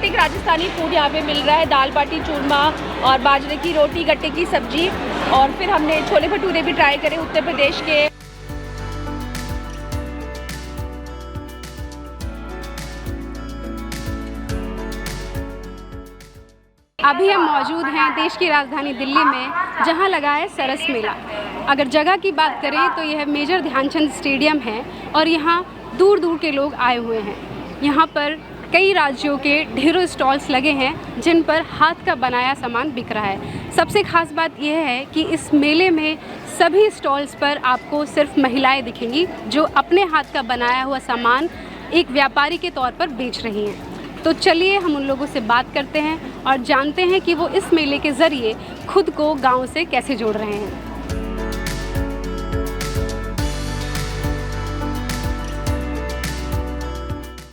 Authentic Rajasthani food यहाँ पे मिल रहा है। दाल बाटी चूरमा और बाजरे की रोटी, गट्टे की सब्जी, और फिर हमने छोले भटूरे भी ट्राई करे उत्तर प्रदेश के। अभी हम मौजूद हैं देश की राजधानी दिल्ली में, जहां लगा है सरस मेला। अगर जगह की बात करें तो यह मेजर ध्यानचंद स्टेडियम है और यहां दूर दूर के लोग आए हुए हैं। यहां पर कई राज्यों के ढेरों स्टॉल्स लगे हैं जिन पर हाथ का बनाया सामान बिक रहा है। सबसे खास बात यह है कि इस मेले में सभी स्टॉल्स पर आपको सिर्फ महिलाएं दिखेंगी जो अपने हाथ का बनाया हुआ सामान एक व्यापारी के तौर पर बेच रही हैं। तो चलिए हम उन लोगों से बात करते हैं और जानते हैं कि वो इस मेले के ज़रिए खुद को गांव से कैसे जोड़ रहे हैं।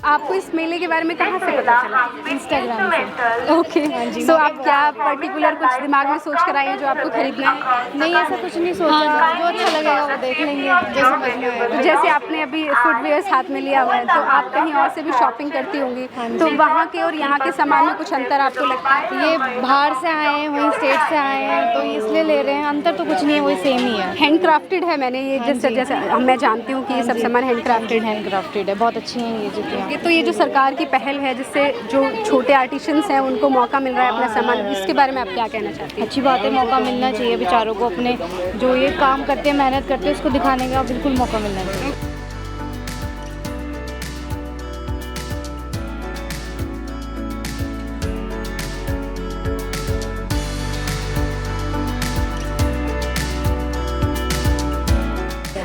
आपको इस मेले के बारे में कहाँ से पता चला? इंस्टाग्राम से। ओके, सो आप क्या पर्टिकुलर कुछ दिमाग में सोच कर आए हैं जो आपको खरीदना है? नहीं, ऐसा कुछ नहीं सोचा। जो अच्छा लगेगा वो देख लेंगे, जो समझ में आएगा। तो जैसे आपने अभी फुटवेयर्स हाथ में लिया हुआ है, तो आप कहीं और से भी शॉपिंग करती होंगी, तो वहाँ के और यहाँ के सामान में कुछ अंतर आपको लगता है? ये बाहर से आए हैं, वहीं स्टेट से आए हैं, तो इसलिए ले रहे हैं। अंतर तो कुछ नहीं है, वही सेम ही है। हैंड क्राफ्टेड है, मैंने ये जैसे मैं जानती हूँ कि ये सब सामान हैंड क्राफ्टेड है। है, बहुत अच्छी हैं ये जुतियाँ। तो ये जो सरकार की पहल है जिससे जो छोटे आर्टिशंस हैं उनको मौका मिल रहा है अपना सामान, इसके बारे में आप क्या कहना चाहती हैं? अच्छी बात है, मौका मिलना चाहिए बेचारों को। अपने जो ये काम करते हैं, मेहनत करते हैं, उसको दिखाने का बिल्कुल मौका मिलना चाहिए।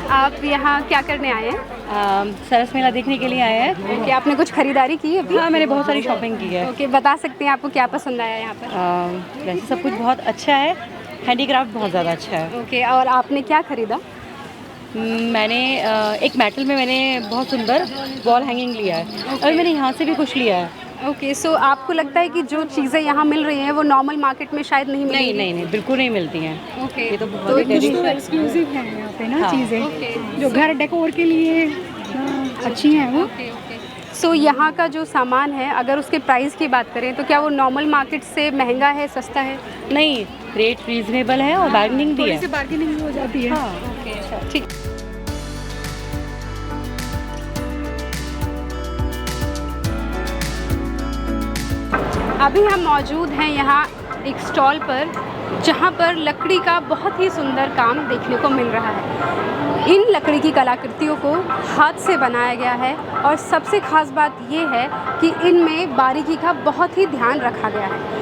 आप यहाँ क्या करने आए हैं? सरस मेला देखने के लिए आए हैं। ओके, आपने कुछ खरीदारी की है अभी? हाँ, मैंने बहुत सारी शॉपिंग की है। ओके, बता सकते हैं आपको क्या पसंद आया यहाँ पर? वैसे सब कुछ बहुत अच्छा है, हैंडीक्राफ्ट बहुत ज़्यादा अच्छा है। ओके, और आपने क्या खरीदा? मैंने एक मेटल में मैंने बहुत सुंदर वॉल हैंगिंग लिया है और मैंने यहाँ से भी कुछ लिया है। ओके, सो आपको लगता है कि जो चीज़ें यहाँ मिल रही हैं वो नॉर्मल मार्केट में शायद नहीं मिलेंगी? नहीं, बिल्कुल नहीं मिलती हैं। ओके, ये तो बहुत एक्सक्लूसिव है यहाँ पे ना, हाँ। चीज़ें ओके, जो घर डेकोर के लिए अच्छी हैं वो। ओके। सो यहाँ का जो सामान है, अगर उसके प्राइस की बात करें तो क्या वो नॉर्मल मार्केट से महंगा है, सस्ता है? नहीं, रेट रीजनेबल है और बार्गेनिंग भी थोड़ी है। सी बार्गेनिंग हो जाती है। हाँ, ओके, ठीक। अभी हम मौजूद हैं यहाँ एक स्टॉल पर जहाँ पर लकड़ी का बहुत ही सुंदर काम देखने को मिल रहा है। इन लकड़ी की कलाकृतियों को हाथ से बनाया गया है और सबसे ख़ास बात ये है कि इनमें बारीकी का बहुत ही ध्यान रखा गया है।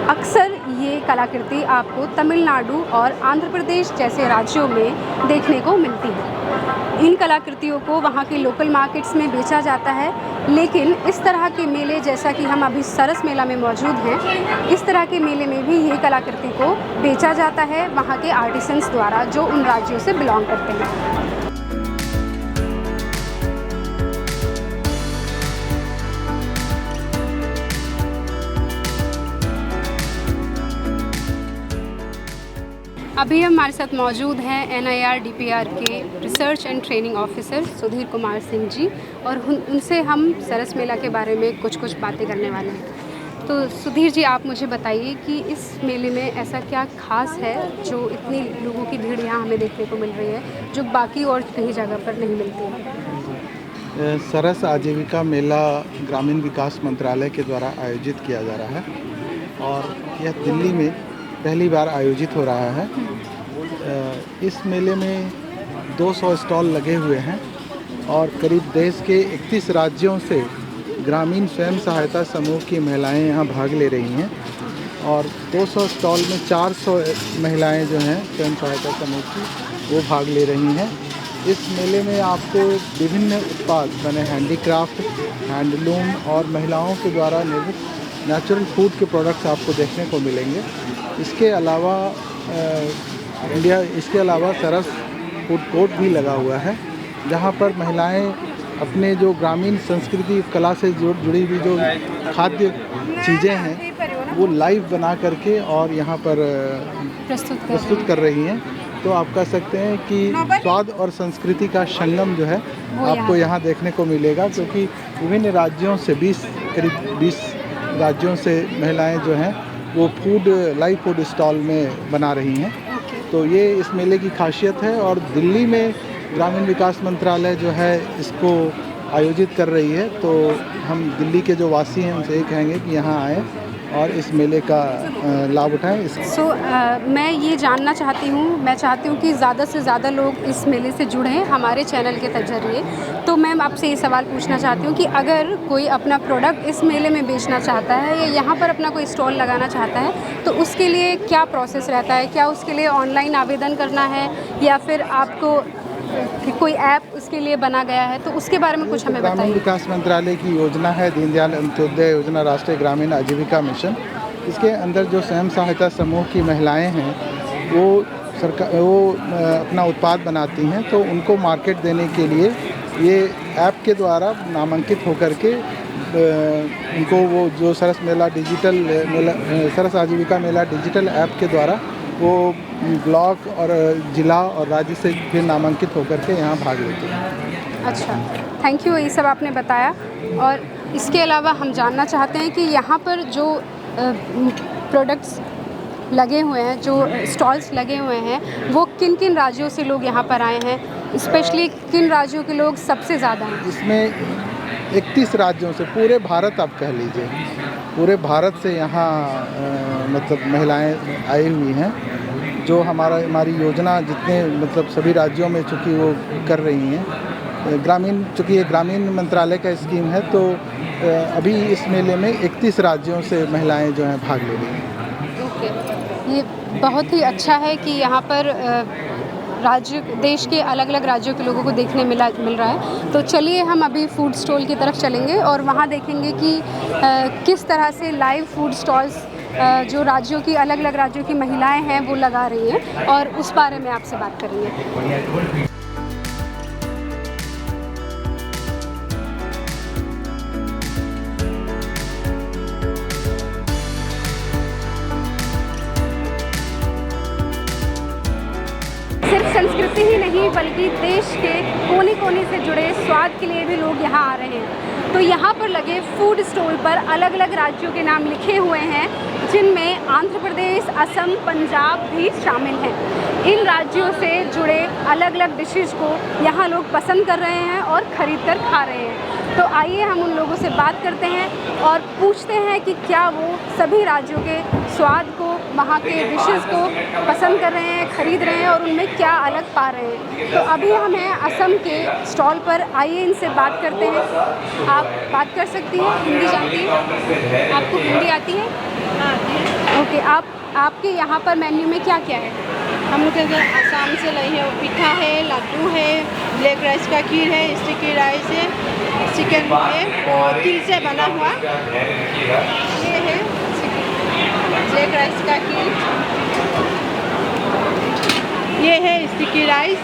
अक्सर ये कलाकृति आपको तमिलनाडु और आंध्र प्रदेश जैसे राज्यों में देखने को मिलती है। इन कलाकृतियों को वहाँ के लोकल मार्केट्स में बेचा जाता है, लेकिन इस तरह के मेले जैसा कि हम अभी सरस मेला में मौजूद हैं, इस तरह के मेले में भी ये कलाकृति को बेचा जाता है वहाँ के आर्टिसंस द्वारा जो उन राज्यों से बिलोंग करते हैं। अभी हमारे साथ मौजूद हैं NIR-DPR के research and training officer Sudhir Kumar Singh ji, और उनसे हम सरस मेला के बारे में कुछ बातें करने वाले हैं। तो सुधीर जी, आप मुझे बताइए कि इस मेले में ऐसा क्या खास है जो इतनी लोगों की भीड़ यहाँ हमें देखने को मिल रही है जो बाकी और कहीं जगह पर नहीं मिलती है? सरस आजीविका मेला ग्रामीण विकास मंत्रालय के द्वारा आयोजित किया जा रहा है और यह दिल्ली में पहली बार आयोजित हो रहा है। इस मेले में 200 स्टॉल लगे हुए हैं और करीब देश के 31 राज्यों से ग्रामीण स्वयं सहायता समूह की महिलाएं यहां भाग ले रही हैं और 200 स्टॉल में 400 महिलाएं जो हैं स्वयं सहायता समूह की वो भाग ले रही हैं। इस मेले में आपको विभिन्न उत्पाद यानी हैंडीक्राफ्ट, हैंडलूम और महिलाओं के द्वारा निर्मित नेचुरल फूड के प्रोडक्ट्स आपको देखने को मिलेंगे। इसके अलावा सरस फूड कोर्ट भी लगा हुआ है जहां पर महिलाएं अपने जो ग्रामीण संस्कृति कला से जुड़ी हुई जो खाद्य चीज़ें हैं वो लाइव बना करके और यहाँ पर प्रस्तुत कर रही हैं। तो आप कह सकते हैं कि स्वाद और संस्कृति का संगम जो है आपको यहाँ देखने को मिलेगा, क्योंकि विभिन्न राज्यों से करीब 20 राज्यों से महिलाएं जो हैं वो लाइव फूड स्टॉल में बना रही हैं। तो ये इस मेले की खासियत है और दिल्ली में ग्रामीण विकास मंत्रालय जो है इसको आयोजित कर रही है। तो हम दिल्ली के जो वासी हैं उनसे ये कहेंगे कि यहाँ आएँ और इस मेले का लाभ उठाएं। मैं ये जानना चाहती हूँ, मैं चाहती हूँ कि ज़्यादा से ज़्यादा लोग इस मेले से जुड़ें हमारे चैनल के ज़रिए। तो मैं आपसे ये सवाल पूछना चाहती हूँ कि अगर कोई अपना प्रोडक्ट इस मेले में बेचना चाहता है या यहाँ पर अपना कोई स्टॉल लगाना चाहता है तो उसके लिए क्या प्रोसेस रहता है? क्या उसके लिए ऑनलाइन आवेदन करना है या फिर आपको कोई ऐप उसके लिए बना गया है? तो उसके बारे में कुछ हमें बताइए। ग्रामीण विकास मंत्रालय की योजना है दीनदयाल अंत्योदय योजना, राष्ट्रीय ग्रामीण आजीविका मिशन। इसके अंदर जो स्वयं सहायता समूह की महिलाएं हैं वो अपना उत्पाद बनाती हैं, तो उनको मार्केट देने के लिए ये ऐप के द्वारा नामांकित होकर के उनको वो जो सरस आजीविका मेला डिजिटल ऐप के द्वारा वो ब्लॉक और ज़िला और राज्य से फिर नामांकित होकर के यहाँ भाग लेते हैं। अच्छा, थैंक यू, ये सब आपने बताया। और इसके अलावा हम जानना चाहते हैं कि यहाँ पर जो प्रोडक्ट्स लगे हुए हैं, जो स्टॉल्स लगे हुए हैं, वो किन किन राज्यों से लोग यहाँ पर आए हैं? स्पेशली किन राज्यों के लोग सबसे ज़्यादा हैं? इसमें 31 राज्यों से, पूरे भारत आप कह लीजिए, पूरे भारत से यहाँ मतलब महिलाएं आई हुई हैं जो हमारी योजना जितने मतलब सभी राज्यों में चूँकि वो कर रही हैं। चूँकि ये ग्रामीण मंत्रालय का स्कीम है तो अभी इस मेले में 31 राज्यों से महिलाएं जो हैं भाग ले रही हैं। ओके, ये बहुत ही अच्छा है कि यहाँ पर देश के अलग अलग राज्यों के लोगों को देखने मिल रहा है। तो चलिए हम अभी फूड स्टॉल की तरफ चलेंगे और वहाँ देखेंगे कि किस तरह से लाइव फूड स्टॉल्स जो राज्यों की अलग अलग राज्यों की महिलाएं हैं वो लगा रही हैं और उस बारे में आपसे बात करेंगे। सिर्फ संस्कृति ही नहीं बल्कि देश के कोने कोने से जुड़े स्वाद के लिए भी लोग यहाँ आ रहे हैं। तो यहाँ पर लगे फूड स्टॉल पर अलग अलग राज्यों के नाम लिखे हुए हैं जिनमें आंध्र प्रदेश, असम, पंजाब भी शामिल हैं। इन राज्यों से जुड़े अलग अलग डिशेज़ को यहाँ लोग पसंद कर रहे हैं और ख़रीद कर खा रहे हैं। तो आइए हम उन लोगों से बात करते हैं और पूछते हैं कि क्या वो सभी राज्यों के स्वाद को, वहाँ के डिशेज़ को पसंद कर रहे हैं, ख़रीद रहे हैं और उनमें क्या अलग पा रहे हैं। तो अभी हम हैं असम के स्टॉल पर, आइए इनसे बात करते हैं। आप बात कर सकती हैं, हिंदी जानती हैं? आपको हिंदी आती है? हाँ। ओके, आपके यहाँ पर मेन्यू में क्या क्या है? हम लोग के आसाम से लाई है, पिठा है, लड्डू है, ब्लैक राइस का खीर है, स्टिकी राइस है, चिकन है और तिल से बना हुआ ये है ब्लैक राइस का खीर, ये है स्टिकी राइस,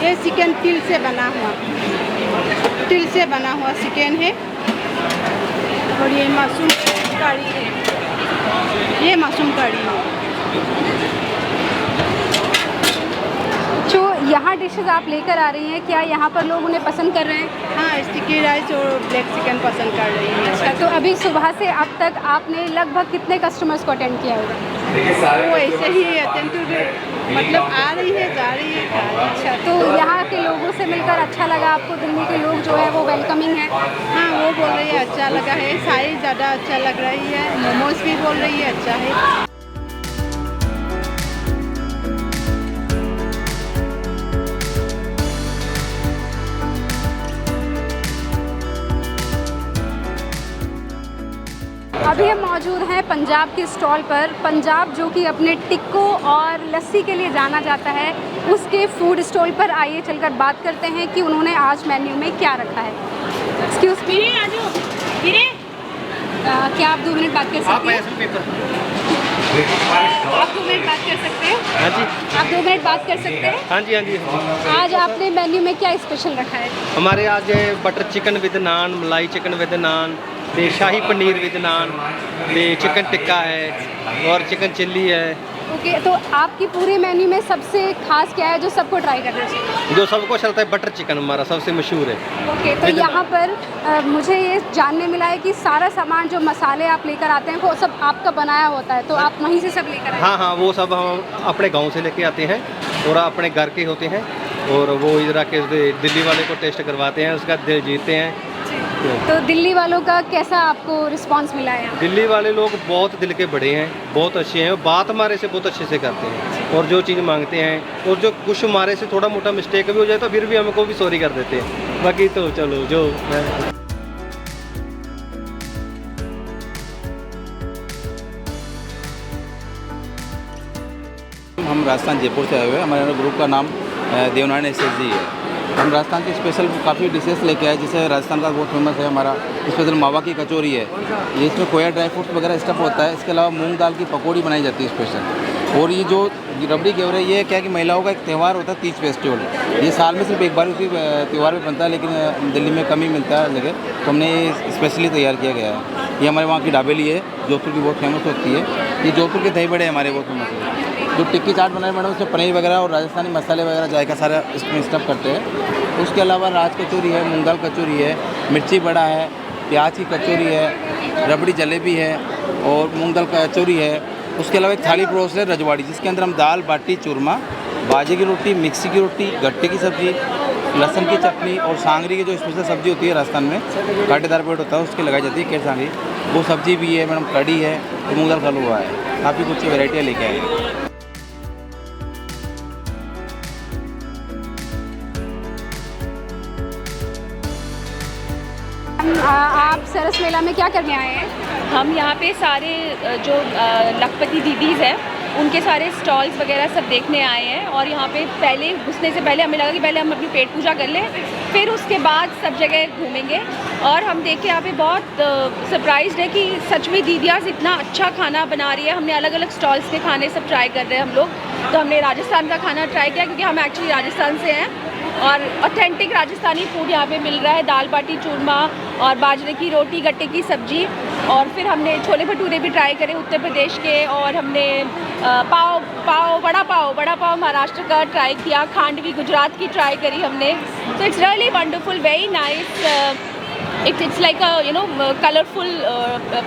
ये चिकन तिल से बना हुआ चिकन है और ये मशरूम कढ़ी है, ये मशरूम कढ़ी है। जो यहाँ डिशेस आप लेकर आ रही हैं, क्या यहाँ पर लोग उन्हें पसंद कर रहे हैं? हाँ, स्टिकी राइस और ब्लैक चिकन पसंद कर रही हैं। अच्छा, तो अभी सुबह से अब तक आपने लगभग कितने कस्टमर्स को अटेंड किया होगा? वो ऐसे ही अटेंड मतलब आ रही है, जा रही है, खा रही है। अच्छा, तो यहाँ के लोगों से मिलकर अच्छा लगा आपको? दिल्ली के लोग जो है वो वेलकमिंग है? हाँ, वो बोल रही है अच्छा लगा है, सारी ज़्यादा अच्छा लग रही है, मोमोज भी बोल रही है अच्छा है। अभी हम मौजूद हैं पंजाब के स्टॉल पर। पंजाब जो कि अपने टिक्कों और लस्सी के लिए जाना जाता है, उसके फूड स्टॉल पर आइए चलकर बात करते हैं कि उन्होंने आज मेन्यू में क्या रखा है। एक्सक्यूज़ मी, क्या आप 2 मिनट बात कर सकते हैं? आप 2 मिनट बात कर सकते हैं? हाँ जी। आप 2 मिनट बात कर सकते हैं? हाँ जी, हाँ जी। आज आपने मेन्यू में क्या स्पेशल रखा है? हमारे आज butter chicken with naan, malai chicken with naan, shahi paneer with naan, chicken tikka है और चिकन चिल्ली है ओके, तो आपकी पूरे मेन्यू में सबसे खास क्या है जो सबको ट्राई करना चाहिए? जो सबको चलता है बटर चिकन हमारा सबसे मशहूर है। ओके, तो यहाँ पर मुझे ये जानने मिला है कि सारा सामान जो मसाले आप लेकर आते हैं वो सब आपका बनाया होता है, तो आप वहीं से सब लेकर आए? हाँ हाँ, वो सब हम अपने गांव से लेके आते हैं और अपने घर के होते हैं और वो इधर आके दिल्ली वाले को टेस्ट करवाते हैं, उसका दिल जीतते हैं। तो दिल्ली वालों का कैसा आपको रिस्पांस मिला है यहाँ? दिल्ली वाले लोग बहुत दिल के बड़े हैं, बहुत अच्छे हैं, बात हमारे से बहुत अच्छे से करते हैं और जो चीज़ मांगते हैं और जो कुछ हमारे से थोड़ा मोटा मिस्टेक भी हो जाए तो फिर भी हमको भी सॉरी कर देते हैं। बाकी तो चलो जो हम राजस्थान जयपुर से आए हुए हैं। हमारे ग्रुप का नाम देवनारायण SSG है। हम राजस्थान की स्पेशल काफ़ी डिशेस लेके आए, जैसे राजस्थान का बहुत फेमस है हमारा स्पेशल मावा की कचौरी है। ये इसमें खोया ड्राई फ्रूट्स वगैरह स्टफ होता है। इसके अलावा मूंग दाल की पकौड़ी बनाई जाती है स्पेशल। और ये जो रबड़ी घेवर है, ये क्या है कि महिलाओं का एक त्यौहार होता है, तीज फेस्टिवल। ये साल में सिर्फ एक बार उसी त्यौहार में बनता है, लेकिन दिल्ली में कम ही मिलता है जगह, तो हमने ये स्पेशली तैयार किया गया है। ये हमारे वहाँ की ढाबेली है, जोधपुर की बहुत फेमस होती है। ये जोधपुर के दही बड़े हमारे बहुत फेमस है। जो टिक्की चाट बनाए मैडम, उसमें पनीर वगैरह और राजस्थानी मसाले वगैरह जायका सारा इसमें स्टफ करते हैं। उसके अलावा राज कचौरी है, मूंग दाल कचौरी है, मिर्ची बड़ा है, प्याज की कचौरी है, रबड़ी जलेबी है और मूंग दाल कचौरी है। उसके अलावा एक थाली परोस है रजवाड़ी, जिसके अंदर हम दाल बाटी चूरमा, बाजे की रोटी, मिक्सी की रोटी, गट्टे की सब्ज़ी, लहसुन की चटनी और सांगरी की जो स्पेशल सब्ज़ी होती है राजस्थान में, कांटेदार पेट होता है, उसकी लगाई जाती है केर सांगरी, वो सब्ज़ी भी है मैडम। कड़ी है और मूंग दाल का हलवा है। काफ़ी कुछ वेराइटियाँ लेके आए हैं। आप सरस मेला में क्या करने आए हैं? हम यहाँ पे सारे जो लखपति दीदीज़ हैं उनके सारे स्टॉल्स वगैरह सब देखने आए हैं। और यहाँ पे पहले घुसने से पहले हमें लगा कि पहले हम अपनी पेट पूजा कर लें, फिर उसके बाद सब जगह घूमेंगे। और हम देख के यहाँ पे बहुत सरप्राइज्ड है कि सच में दीदियाँ इतना अच्छा खाना बना रही है। हमने अलग अलग स्टॉल्स के खाने सब ट्राई कर रहे हैं हम लोग। तो हमने राजस्थान का खाना ट्राई किया, क्योंकि हम एक्चुअली राजस्थान से हैं और ऑथेंटिक राजस्थानी फूड यहाँ पे मिल रहा है। दाल बाटी चूरमा और बाजरे की रोटी, गट्टे की सब्जी। और फिर हमने छोले भटूरे भी ट्राई करे उत्तर प्रदेश के। और हमने बड़ा पाव महाराष्ट्र का ट्राई किया। खांडवी गुजरात की ट्राई करी हमने। तो it's really wonderful, very nice. It's like a colorful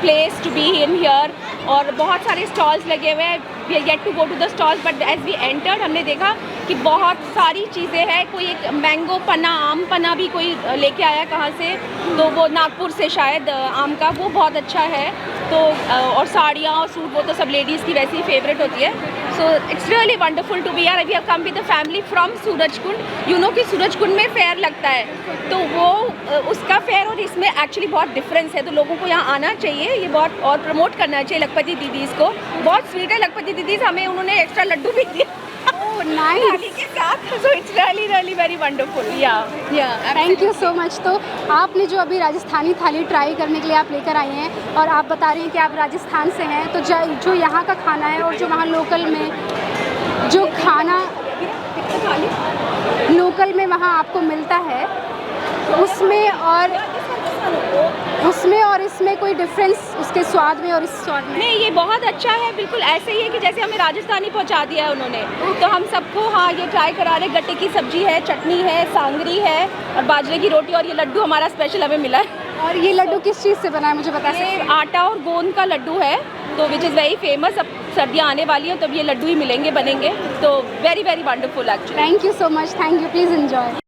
place to be in here। और बहुत सारे स्टॉल्स लगे हुए हैं। We are yet to go to the stalls, but as we entered हमने देखा कि बहुत सारी चीज़ें हैं। कोई एक मैंगो पन्ना, आम पन्ना भी कोई लेके आया कहाँ से, तो वो नागपुर से शायद आम का, वो बहुत अच्छा है। तो और साड़ियाँ और सूट, वो तो सब लेडीज़ की वैसी फेवरेट होती है। So it's really wonderful to be here. We have come with the family from Surajkund. You know कि सूरजकुंड में फेयर लगता है, तो वो उसका फेयर और इसमें एक्चुअली बहुत डिफरेंस है। तो लोगों को यहाँ आना चाहिए, ये बहुत और प्रमोट करना चाहिए लखपति दीदीज़ को। बहुत स्वीट है लखपति दीदीज़। हमें उन्होंने एक्स्ट्रा लड्डू भी दिया थाली के साथ। सो it's really really very wonderful. या थैंक यू सो मच। तो आपने जो अभी राजस्थानी थाली ट्राई करने के लिए आप लेकर आई हैं और आप बता रही हैं कि आप राजस्थान से हैं, तो जो यहाँ का खाना है और जो वहाँ लोकल में जो खाना लोकल में वहाँ आपको मिलता है, उसमें और इसमें कोई डिफरेंस उसके स्वाद में और इस स्वाद में? नहीं, ये बहुत अच्छा है। बिल्कुल ऐसे ही है कि जैसे हमें राजस्थानी पहुंचा दिया है उन्होंने, तो हम सबको हाँ ये ट्राई करा रहे। गट्टे की सब्जी है, चटनी है, सांगरी है और बाजरे की रोटी। और ये लड्डू हमारा स्पेशल हमें मिला है। और ये लड्डू किस चीज़ से बना है, मुझे बता सकते हैं? आटा और गोंद का लड्डू है, तो विच इज़ वेरी फेमस। अब सर्दियाँ आने वाली हैं, तब ये लड्डू ही मिलेंगे, बनेंगे। तो very very wonderful actually. Thank you so much. Thank you. Please enjoy.